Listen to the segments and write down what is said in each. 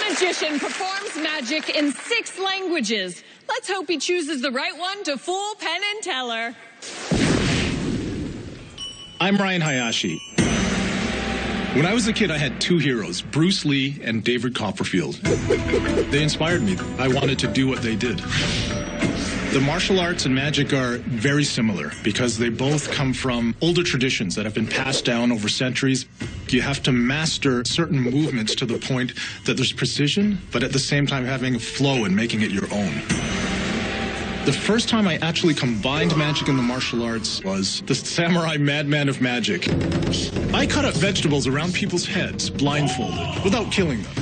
magician performs magic in 6 languages. Let's hope he chooses the right one to fool Penn and Teller. I'm Ryan Hayashi. When I was a kid, I had 2 heroes, Bruce Lee and David Copperfield. They inspired me. I wanted to do what they did. The martial arts and magic are very similar because they both come from older traditions that have been passed down over centuries. You have to master certain movements to the point that there's precision, but at the same time having a flow and making it your own. The first time I actually combined magic and the martial arts was the Samurai Madman of Magic. I cut up vegetables around people's heads, blindfolded, without killing them.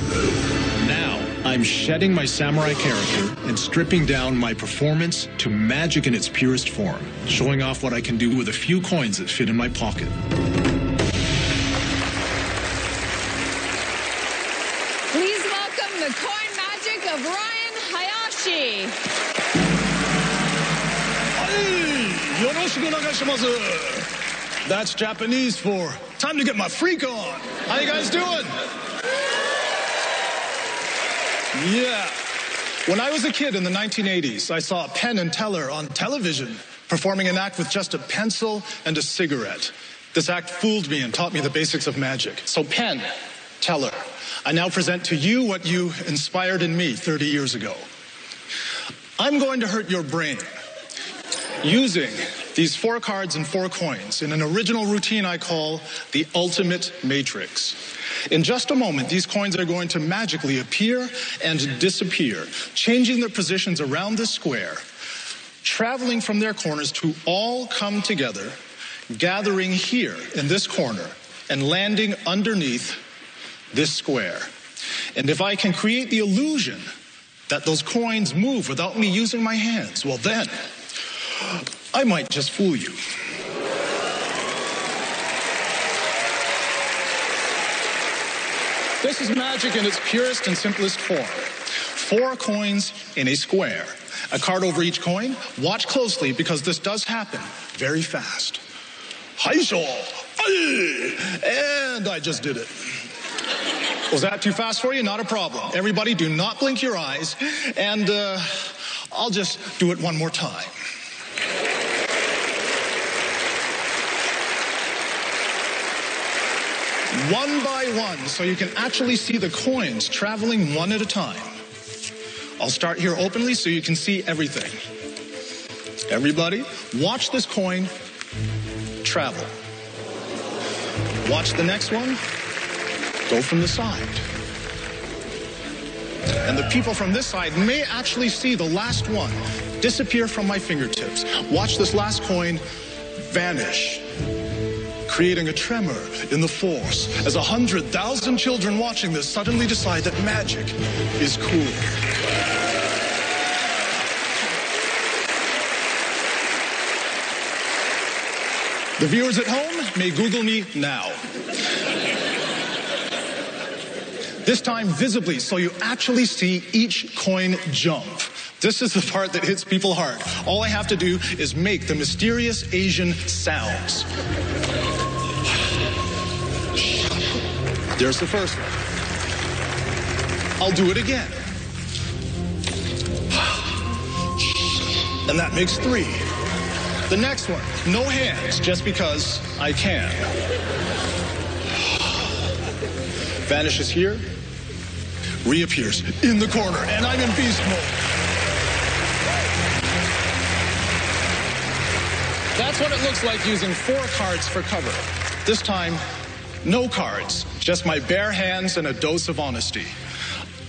Now, I'm shedding my samurai character and stripping down my performance to magic in its purest form, showing off what I can do with a few coins that fit in my pocket. Please welcome the coin magic of Ryan Hayashi. That's Japanese for time to get my freak on. How you guys doing? Yeah. When I was a kid in the 1980s, I saw Penn and Teller on television performing an act with just a pencil and a cigarette. This act fooled me and taught me the basics of magic. So Penn, Teller, I now present to you what you inspired in me 30 years ago. I'm going to hurt your brain using these 4 cards and 4 coins in an original routine I call the Ultimate Matrix. In just a moment, these coins are going to magically appear and disappear, changing their positions around this square, traveling from their corners to all come together, gathering here in this corner, and landing underneath this square. And if I can create the illusion that those coins move without me using my hands, well then, I might just fool you. This is magic in its purest and simplest form. 4 coins in a square. A card over each coin. Watch closely because this does happen very fast. Hayashi! And I just did it. Was that too fast for you? Not a problem. Everybody do not blink your eyes. And I'll just do it one more time. One by one, so you can actually see the coins traveling one at a time. I'll start here openly so you can see everything. Everybody, watch this coin travel. Watch the next one go from the side. And the people from this side may actually see the last one disappear from my fingertips. Watch this last coin vanish, creating a tremor in the force as 100,000 children watching this suddenly decide that magic is cool. The viewers at home may Google me now. This time visibly, so you actually see each coin jump. This is the part that hits people hard. All I have to do is make the mysterious Asian sounds. There's the first one. I'll do it again. And that makes 3. The next one, no hands, just because I can. Vanishes here, reappears in the corner, and I'm in beast mode. That's what it looks like using 4 cards for cover. This time, no cards, just my bare hands and a dose of honesty.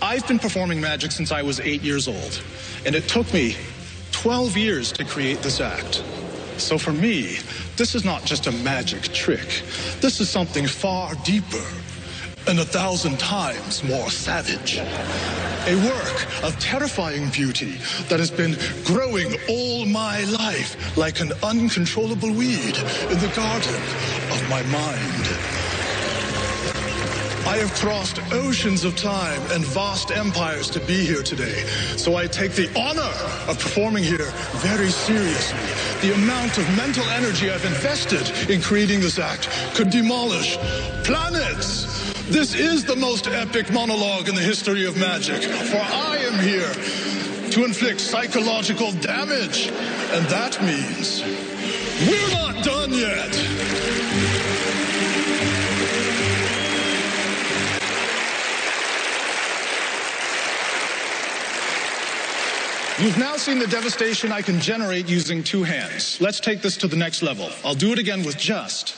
I've been performing magic since I was 8 years old, and it took me 12 years to create this act. So for me, this is not just a magic trick. This is something far deeper and 1,000 times more savage. A work of terrifying beauty that has been growing all my life like an uncontrollable weed in the garden of my mind. I have crossed oceans of time and vast empires to be here today, so I take the honor of performing here very seriously. The amount of mental energy I've invested in creating this act could demolish planets, This is the most epic monologue in the history of magic, for I am here to inflict psychological damage, and that means we're not done yet. You've now seen the devastation I can generate using two hands. Let's take this to the next level. I'll do it again with just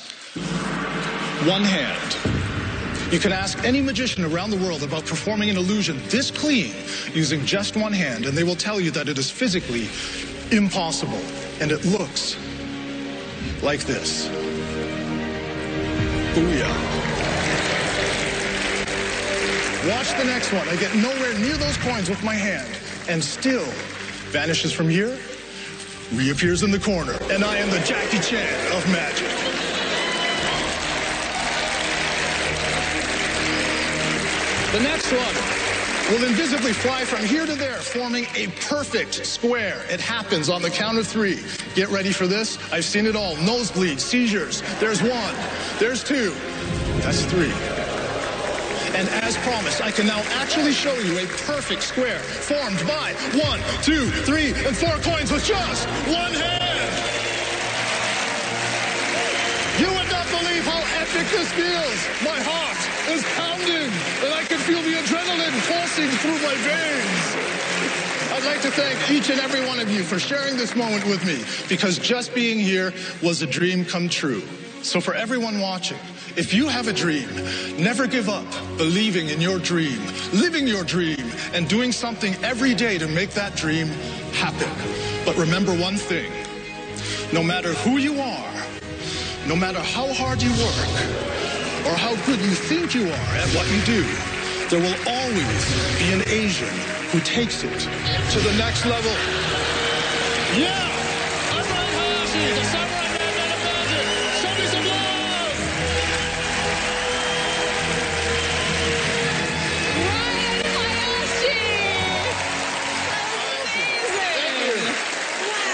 one hand. You can ask any magician around the world about performing an illusion this clean using just one hand, and they will tell you that it is physically impossible. And it looks like this. Booyah. Watch the next one. I get nowhere near those coins with my hand, and still vanishes from here, reappears in the corner, and I am the Jackie Chan of magic. The next one will invisibly fly from here to there, forming a perfect square. It happens on the count of three. Get ready for this. I've seen it all. Nosebleeds, seizures. There's one. There's two. That's three. And as promised, I can now actually show you a perfect square formed by 1, 2, 3, and 4 coins with just one hand. You would not believe how epic this feels. My heart is pounding, and I can feel the adrenaline pulsing through my veins. I'd like to thank each and every one of you for sharing this moment with me, because just being here was a dream come true. So for everyone watching, if you have a dream, never give up believing in your dream, living your dream, and doing something every day to make that dream happen. But remember one thing, no matter who you are, no matter how hard you work, or how good you think you are at what you do, there will always be an Asian who takes it to the next level. Yeah! I'm Hayashi, the samurai man of magic. Show me some love! Ryan Hayashi! Amazing!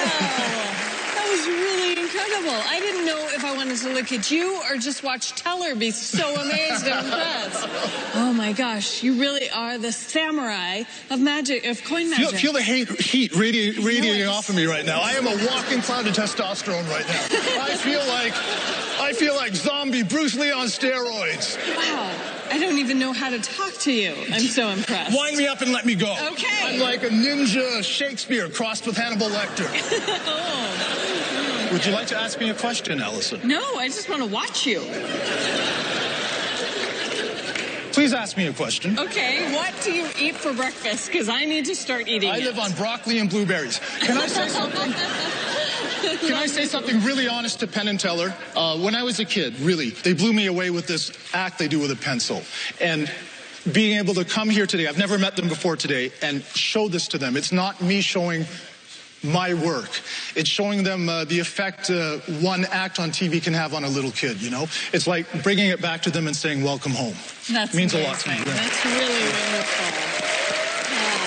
Wow! That was really incredible. I didn't know if I wanted to look at you or just watch Teller be so amazed and impressed. Oh my gosh, you really are the samurai of magic, of coin magic. Feel the heat radiating off of me right now. I am a walking cloud of testosterone right now. I feel like zombie Bruce Lee on steroids. Wow, I don't even know how to talk to you. I'm so impressed. Wind me up and let me go. Okay. I'm like a ninja Shakespeare crossed with Hannibal Lecter. Oh. Would you like to ask me a question, Allison? No, I just want to watch you. Please ask me a question. Okay, what do you eat for breakfast? Because I need to start eating I live on broccoli and blueberries. Can I say something? Can I say something really honest to Penn and Teller? When I was a kid, really, they blew me away with this act they do with a pencil. And being able to come here today, I've never met them before today, and show this to them. It's not me showing my work. It's showing them the effect one act on TV can have on a little kid, you know? It's like bringing it back to them and saying, welcome home. That means a lot to me. Right? That's really wonderful. Yeah.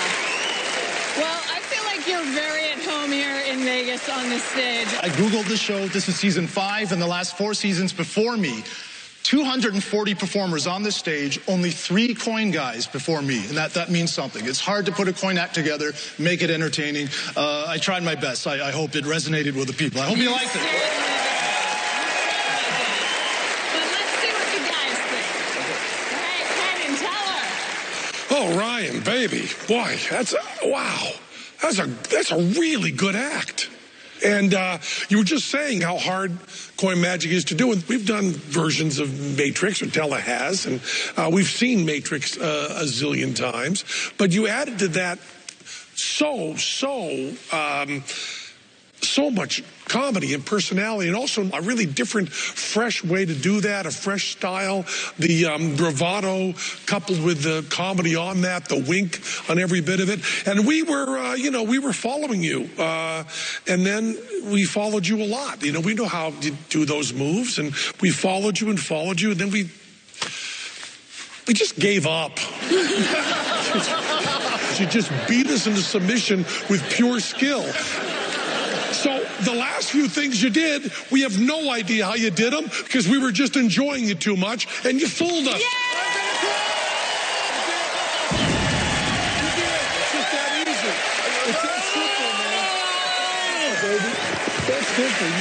Well, I feel like you're very at home here in Vegas on this stage. I Googled the show. This is season 5, and the last 4 seasons before me, 240 performers on this stage, only 3 coin guys before me, and that means something. It's hard to put a coin act together, make it entertaining. I tried my best. I hope it resonated with the people. I hope you liked it. But let's see what the guys think. All right, Penn and Teller. Oh, Ryan, baby, boy, wow. That's a really good act. And you were just saying how hard coin magic is to do. And we've done versions of Matrix, or Tella has, and we've seen Matrix a zillion times. But you added to that so much comedy and personality, and also a really different, fresh way to do that, a fresh style. The bravado coupled with the comedy on that, the wink on every bit of it. And we were, we were following you. And then we followed you a lot. You know, we know how to do those moves, and we followed you, and then we just gave up. She just beat us into submission with pure skill. So the last few things you did, we have no idea how you did them, because we were just enjoying you too much, and you fooled us. Yeah! That's different.